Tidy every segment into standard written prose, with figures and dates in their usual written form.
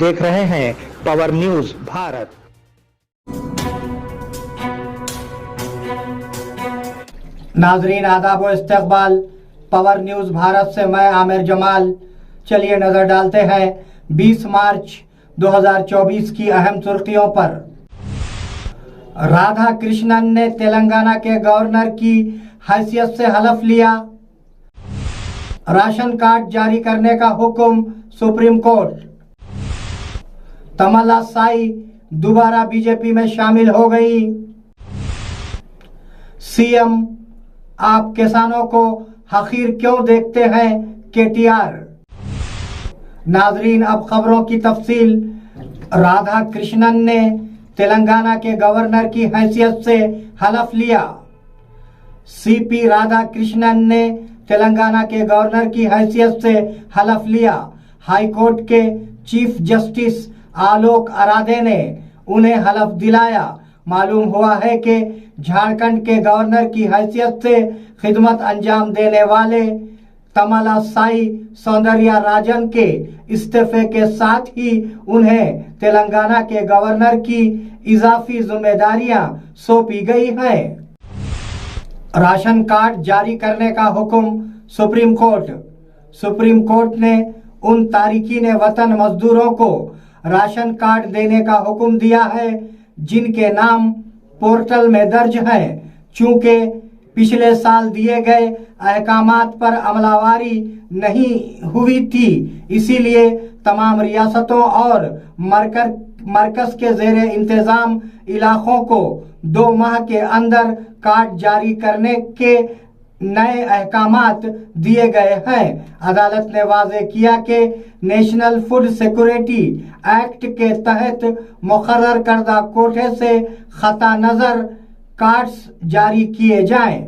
देख रहे हैं पावर न्यूज भारत। नाजरीन आदाब व इस्तकबाल, पावर न्यूज भारत से मैं आमिर जमाल। चलिए नजर डालते हैं 20 मार्च 2024 की अहम सुर्खियों पर। राधा कृष्णन ने तेलंगाना के गवर्नर की हैसियत से हलफ लिया। राशन कार्ड जारी करने का हुक्म सुप्रीम कोर्ट। तमला साई दोबारा बीजेपी में शामिल हो गई। सीएम आप किसानों को हकीर क्यों देखते हैं, केटीआर। नाजरीन अब खबरों की तफसील। राधा कृष्णन ने तेलंगाना के गवर्नर की हैसियत से हलफ लिया। सीपी राधा कृष्णन ने तेलंगाना के गवर्नर की हैसियत से हलफ लिया। हाई कोर्ट के चीफ जस्टिस आलोक अराधे ने उन्हें हलफ दिलाया। मालूम हुआ है कि झारखंड के गवर्नर की हैसियत से खिदमत अंजाम देने वाले तमला साई सौंदर्या राजन के इस्तीफे के साथ ही उन्हें तेलंगाना के गवर्नर की इजाफी जिम्मेदारियां सौंपी गई हैं। राशन कार्ड जारी करने का हुक्म सुप्रीम कोर्ट। सुप्रीम कोर्ट ने उन तारिकीन वतन मजदूरों को राशन कार्ड देने का हुक्म दिया है जिनके नाम पोर्टल में दर्ज हैं। चूंकि पिछले साल दिए गए अहकामात पर अमलावरी नहीं हुई थी, इसीलिए तमाम रियासतों और मरकज के ज़ेरे इंतजाम इलाकों को 2 माह के अंदर कार्ड जारी करने के नए अहकामात दिए गए हैं। अदालत ने वाज़ेह किया कि नेशनल फूड सिक्योरिटी एक्ट के तहत मुकर्रर करदा कोटे से खता नजर कार्ड्स जारी किए जाएं।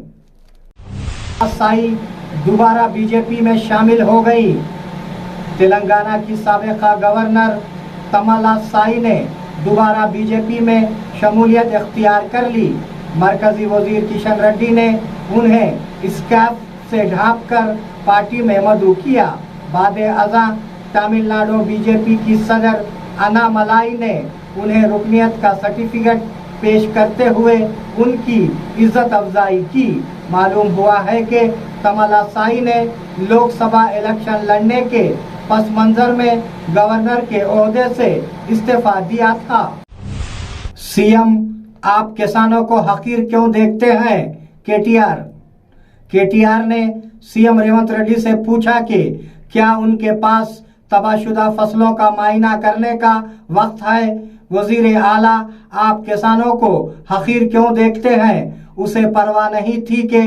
साई दोबारा बीजेपी में शामिल हो गई। तेलंगाना की साबिका गवर्नर तमला साई ने दोबारा बीजेपी में शमूलियत इख्तियार कर ली। मरकजी वजीर किशन रेड्डी ने उन्हें स्कैफ से ढांपकर पार्टी में मदऊ किया। बादे अज़ां तमिलनाडु बीजेपी की सदर अन्नामलाई ने उन्हें रुकनियत का सर्टिफिकेट पेश करते हुए उनकी इज्जत अफजाई की। मालूम हुआ है कि तमला साई ने लोकसभा इलेक्शन लड़ने के पस मंजर में गवर्नर के ओहदे से इस्तीफा दिया था। सीएम आप किसानों को हकीर क्यों देखते हैं, केटीआर। केटीआर ने सीएम रेवंत रेड्डी से पूछा कि क्या उनके पास तबाहशुदा फसलों का मायना करने का वक्त है। वजीर आला आप किसानों को हकीर क्यों देखते हैं। उसे परवाह नहीं थी कि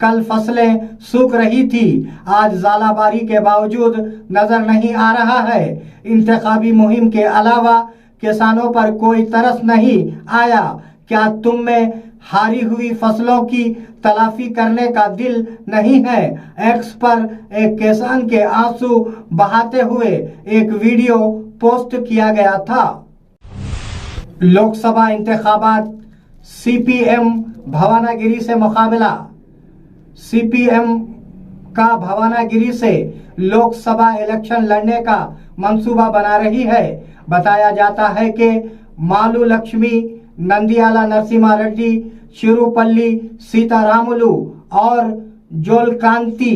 कल फसलें सूख रही थी, आज ज़ालाबारी के बावजूद नजर नहीं आ रहा है। इंतखाबी मुहिम के अलावा किसानों पर कोई तरस नहीं आया। क्या तुम में हारी हुई फसलों की तलाफी करने का दिल नहीं है। एक्स पर एक किसान के आंसू बहाते हुए एक वीडियो पोस्ट किया गया था। लोकसभा इंतखाबात, सीपीएम भवानागिरी से मुकाबला। सीपीएम का भवानागिरी से लोकसभा इलेक्शन लड़ने का मंसूबा बना रही है। बताया जाता है कि मालू लक्ष्मी, नंदियाला नरसिम्हा रेड्डी, शिरुपल्ली सीतारामुलु और जोलकांति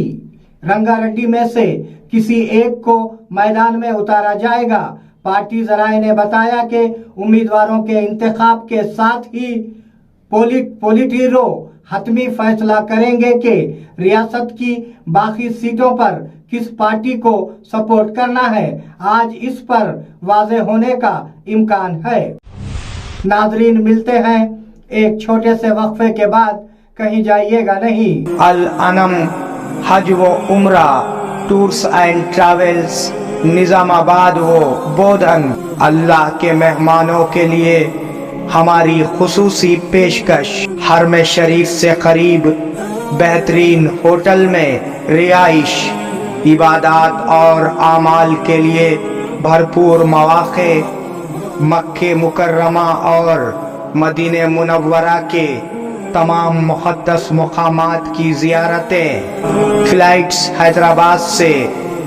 रंगारेड्डी में से किसी एक को मैदान में उतारा जाएगा। पार्टी जराये ने बताया कि उम्मीदवारों के इंतखाब के साथ ही पोलिटिरो हतमी फैसला करेंगे कि रियासत की बाकी सीटों पर किस पार्टी को सपोर्ट करना है। आज इस पर वाज़ेह होने का इम्कान है। नाजरीन मिलते हैं एक छोटे से वक्फे के बाद, कहीं जाइएगा नहीं। अल अनम हज व उम्रा टूर्स एंड ट्रैवल्स निजामाबाद व बोधन अल्लाह के मेहमानों के लिए हमारी खुसूसी पेशकश। हरम शरीफ से करीब बेहतरीन होटल में रिहाइश, इबादत और आमाल के लिए भरपूर मौक़े, मक्के मुकर्रमा और मदीने मुनव्वरा के तमाम मुक़द्दस मुक़ामात की ज़ियारतें। फ्लाइट्स हैदराबाद से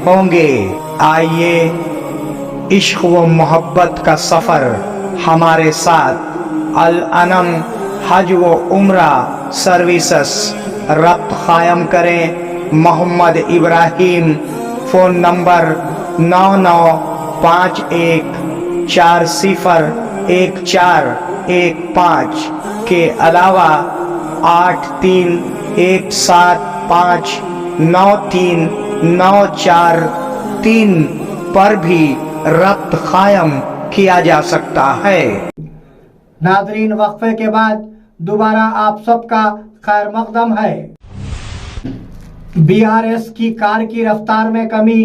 होंगे। आइए इश्क व मोहब्बत का सफ़र हमारे साथ अल अनम हज व उम्रा सर्विसेस रब्त कायम करें। मोहम्मद इब्राहिम, फ़ोन नंबर 9951401415 के अलावा 8317593943 पर भी रब्त कायम किया जा सकता है। नाजरीन, वक्फे के बाद दोबारा आप सबका खैर मकदम है। बीआरएस की कार की रफ्तार में कमी।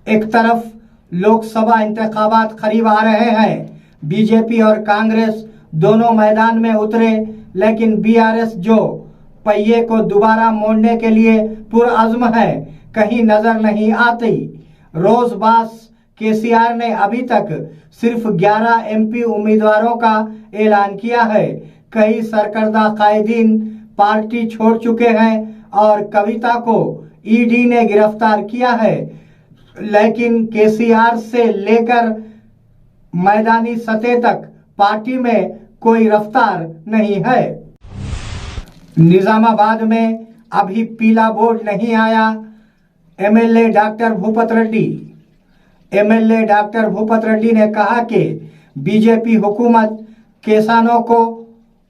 एक तरफ लोकसभा इंतखाबात करीब आ रहे हैं, बीजेपी और कांग्रेस दोनों मैदान में उतरे, लेकिन बीआरएस जो पहिए को दोबारा मोड़ने के लिए पुरअज़्म है, कहीं नजर नहीं आती। रोजबास केसीआर ने अभी तक सिर्फ 11 एमपी उम्मीदवारों का ऐलान किया है। कई सरकर्दा कायदीन पार्टी छोड़ चुके हैं और कविता को ईडी ने गिरफ्तार किया है, लेकिन केसीआर से लेकर मैदानी सतह तक पार्टी में कोई रफ्तार नहीं है। निजामाबाद में अभी पीला बोर्ड नहीं आया। एमएलए डॉक्टर भूपत रेड्डी ने कहा कि बीजेपी हुकूमत किसानों को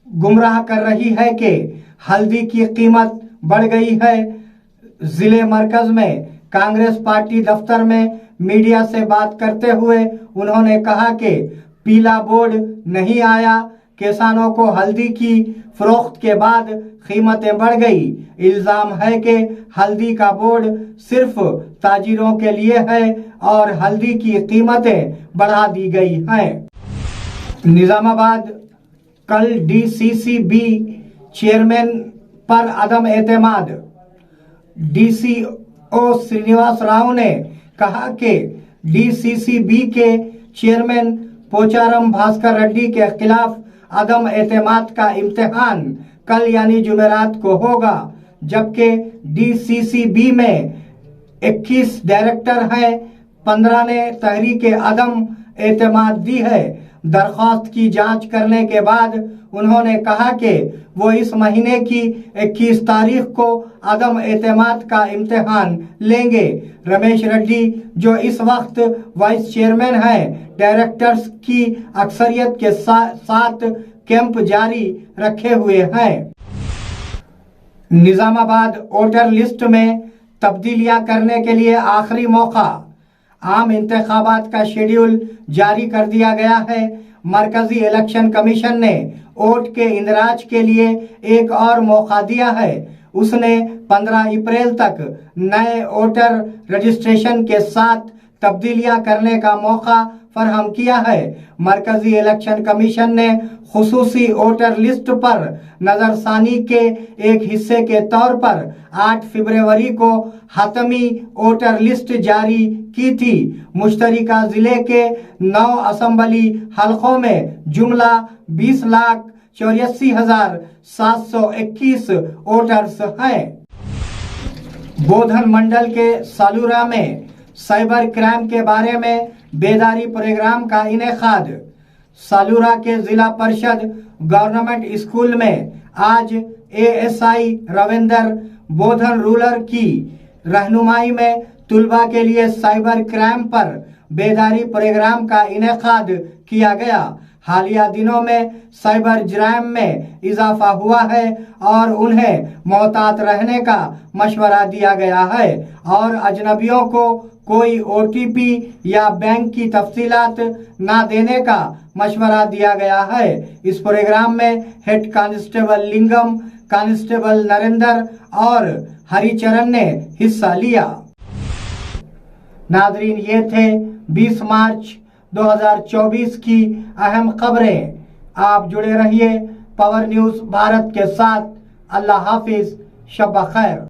गुमराह कर रही है कि हल्दी की कीमत बढ़ गई है। जिले मरकज में कांग्रेस पार्टी दफ्तर में मीडिया से बात करते हुए उन्होंने कहा कि पीला बोर्ड नहीं आया, किसानों को हल्दी की फरोख्त के बाद कीमतें बढ़ गई। इल्जाम है कि हल्दी का बोर्ड सिर्फ ताजिरों के लिए है और हल्दी की कीमतें बढ़ा दी गई हैं। निजामाबाद कल डीसीसीबी चेयरमैन पर अदम एतमाद। डीसीओ श्रीनिवास राव ने कहा कि डीसीसीबी के चेयरमैन पोचारम भास्कर रेड्डी के खिलाफ अदम एतमाद का इम्तिहान कल यानी जुमेरात को होगा, जबकि डीसीसीबी में 21 डायरेक्टर हैं, 15 ने तहरीक अदम एतमाद दी है। दरख्वास्त की जांच करने के बाद उन्होंने कहा कि वो इस महीने की 21 तारीख को अदम एतमाद का इम्तिहान लेंगे। रमेश रेड्डी जो इस वक्त वाइस चेयरमैन हैं, डायरेक्टर्स की अक्सरियत के साथ कैंप जारी रखे हुए हैं। निजामाबाद वोटर लिस्ट में तब्दीलियां करने के लिए आखिरी मौका। आम इंतखाबात का शेड्यूल जारी कर दिया गया है। मरकजी इलेक्शन कमीशन ने वोट के इंदराज के लिए एक और मौका दिया है। उसने 15 अप्रैल तक नए वोटर रजिस्ट्रेशन के साथ तब्दीलियां करने का मौका फराहम किया है। मरकजी इलेक्शन कमीशन ने खुसूसी वोटर लिस्ट पर नजरसानी के एक हिस्से के तौर पर 8 फरवरी को हतमी वोटर लिस्ट जारी की थी। मुश्तरका जिले के 9 असम्बली हलकों में जुमला 20,84,721 वोटर्स हैं। बोधन मंडल के सालूरा में साइबर क्राइम के बारे में बेदारी प्रोग्राम का इनेकाद। सालूरा के जिला परिषद गवर्नमेंट स्कूल में आज एएसआई रविंदर बोधन रूरल की रहनुमाई में तुलबा के लिए साइबर क्राइम पर बेदारी प्रोग्राम का इनेकाद किया गया। हालिया दिनों में साइबर जराइम में इजाफा हुआ है और उन्हें मोहतात रहने का मशवरा दिया गया है और अजनबियों को कोई ओटीपी या बैंक की तफसीलात ना देने का मशवरा दिया गया है। इस प्रोग्राम में हेड कांस्टेबल लिंगम, कांस्टेबल नरेंद्र और हरिचरण ने हिस्सा लिया। नादरीन, ये थे 20 मार्च 2024 की अहम खबरें। आप जुड़े रहिए पावर न्यूज़ भारत के साथ। अल्लाह हाफिज, शब खैर।